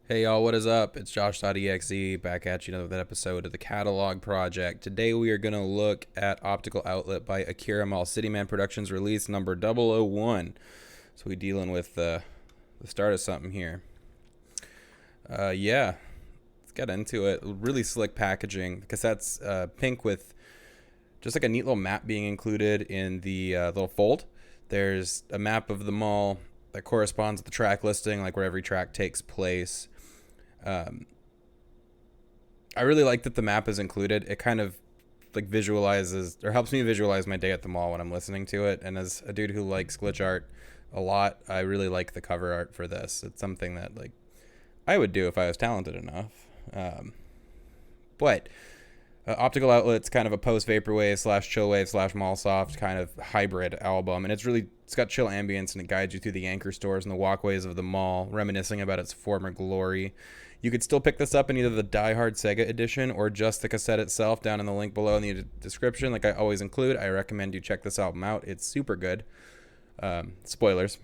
Hey y'all, what is up? It's Josh.exe back at you with that episode of the Catalogue Project. Today we are going to look at Optical Outlet by Akira Mall City Man Productions, release number 001. So we dealing with the start of something here. Yeah, let's get into it. Really slick packaging. The cassette's pink with just like a neat little map being included in the little fold. There's a map of the mall that corresponds with the track listing, like where every track takes place. Um, I really like that the map is included. It kind of like visualizes or helps me visualize my day at the mall when I'm listening to it. And as a dude who likes glitch art a lot, I really like the cover art for this. It's something that like I would do if I was talented enough. But Optical Outlet's kind of a post vaporwave slash chillwave slash mall soft kind of hybrid album, and it's got chill ambience and it guides you through the anchor stores and the walkways of the mall, reminiscing about its former glory. You could still pick this up in either the Die Hard Sega edition or just the cassette itself down in the link below in the description. Like I always include, I recommend you check this album out. It's super good. Spoilers.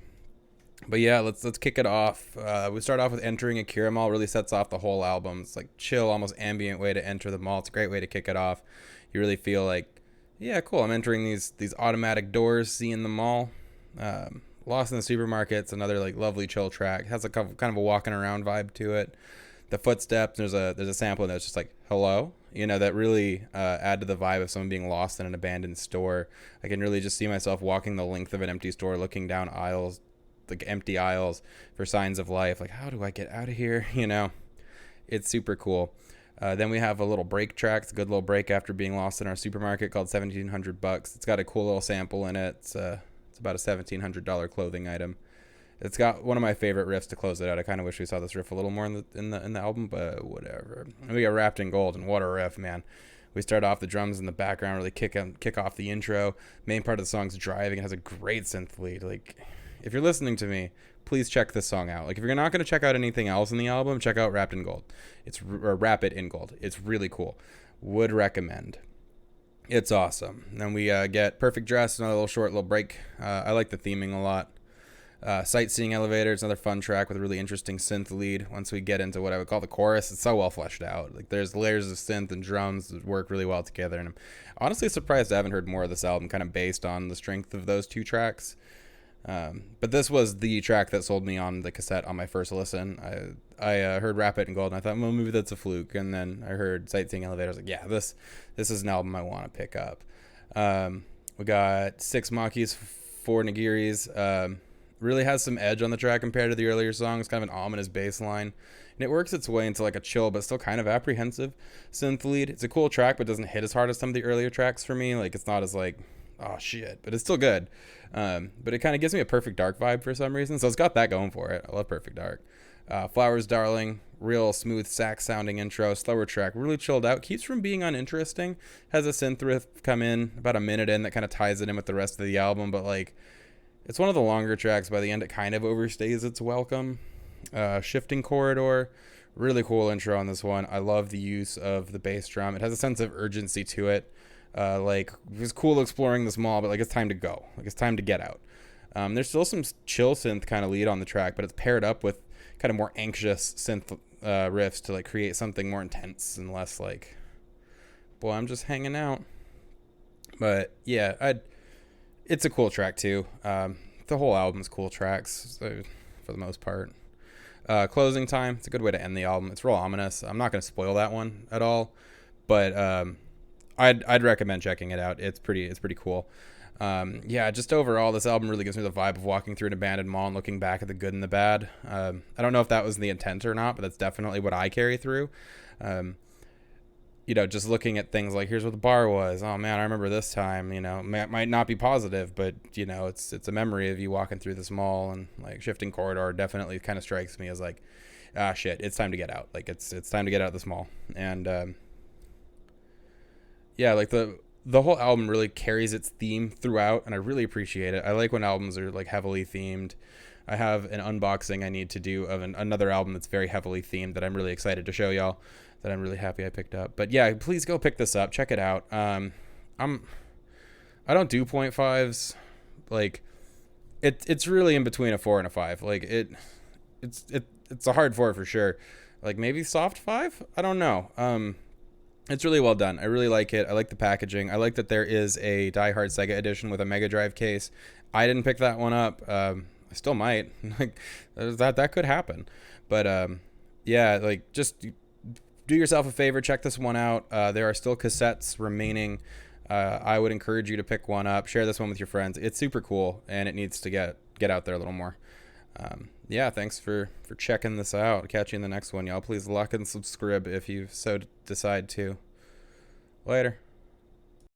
But yeah, let's kick it off. We start off with entering Akira Mall. Really sets off the whole album. It's like chill, almost ambient way to enter the mall. It's a great way to kick it off. You really feel like, yeah, cool. I'm entering these automatic doors, seeing the mall. Lost in the Supermarket's another like lovely chill track. It has a kind of a walking around vibe to it. The footsteps. There's a sample that's just like hello. That really add to the vibe of someone being lost in an abandoned store. I can really just see myself walking the length of an empty store, looking down aisles, like empty aisles for signs of life. Like, how do I get out of here? It's super cool. Then we have a little break track. It's a good little break after being lost in our supermarket called $1,700. It's got a cool little sample in it. It's about a $1,700 clothing item. It's got one of my favorite riffs to close it out. I kind of wish we saw this riff a little more in the album, but whatever. And we got Wrapped in Gold, and what a riff, man. We start off the drums in the background, really kick off the intro. Main part of the song's driving. It has a great synth lead. Like, if you're listening to me, please check this song out. Like, if you're not going to check out anything else in the album, check out Wrapped in Gold. Or Wrap It in Gold. It's really cool. Would recommend. It's awesome. Then we get Perfect Dress, another little short little break. I like the theming a lot. Sightseeing Elevators, another fun track with a really interesting synth lead. Once we get into what I would call the chorus, it's so well fleshed out. Like, there's layers of synth and drums that work really well together. And I'm honestly surprised I haven't heard more of this album kind of based on the strength of those two tracks. But this was the track that sold me on the cassette on my first listen. I heard Wrap It in Gold, and I thought, well, maybe that's a fluke. And then I heard Sightseeing Elevators. Like, yeah, this is an album I want to pick up. We got 6 Makis, 4 Nigiris. Really has some edge on the track compared to the earlier songs. Kind of an ominous bass line, and it works its way into like a chill but still kind of apprehensive synth lead. It's a cool track, but doesn't hit as hard as some of the earlier tracks for me. Like, it's not as like, oh shit, but it's still good. But it kind of gives me a Perfect Dark vibe for some reason, so it's got that going for it. I love Perfect Dark. Flowers Darling, real smooth sax sounding intro, slower track, really chilled out, keeps from being uninteresting. Has a synth riff come in about a minute in that kind of ties it in with the rest of the album, but like, it's one of the longer tracks. By the end, it kind of overstays its welcome. Shifting Corridor, really cool intro on this one. I love the use of the bass drum. It has a sense of urgency to it. Like, it was cool exploring this mall, but like, it's time to go. Like, it's time to get out. There's still some chill synth kind of lead on the track, but it's paired up with kind of more anxious synth riffs to like create something more intense and less like, boy, I'm just hanging out. But yeah, it's a cool track too. The whole album's cool tracks, so, for the most part. Closing Time, it's a good way to end the album. It's real ominous. I'm not going to spoil that one at all, but I'd recommend checking it out. It's pretty cool. Yeah, just overall, this album really gives me the vibe of walking through an abandoned mall and looking back at the good and the bad. I don't know if that was the intent or not, but that's definitely what I carry through. Just looking at things like, here's what the bar was. Oh man, I remember this time. Might not be positive, but it's a memory of you walking through this mall. And like, Shifting Corridor definitely kind of strikes me as like, ah shit, it's time to get out. Like, it's time to get out of this mall. And yeah, like the whole album really carries its theme throughout, and I really appreciate it. I like when albums are like heavily themed. I have an unboxing I need to do of another album that's very heavily themed that I'm really excited to show y'all, that I'm really happy I picked up. But yeah, please go pick this up. Check it out. I don't do 0.5s. Like, it's really in between a 4 and a 5. Like, it's a hard 4 for sure. Like maybe soft 5. I don't know. It's really well done. I really like it. I like the packaging. I like that there is a Die Hard Sega edition with a Mega Drive case. I didn't pick that one up. I still might. Like that could happen. But yeah, like just do yourself a favor, check this one out. There are still cassettes remaining. I would encourage you to pick one up. Share this one with your friends. It's super cool, and it needs to get out there a little more. Yeah, thanks for checking this out. Catch you in the next one, y'all. Please like and subscribe if you so decide to. Later.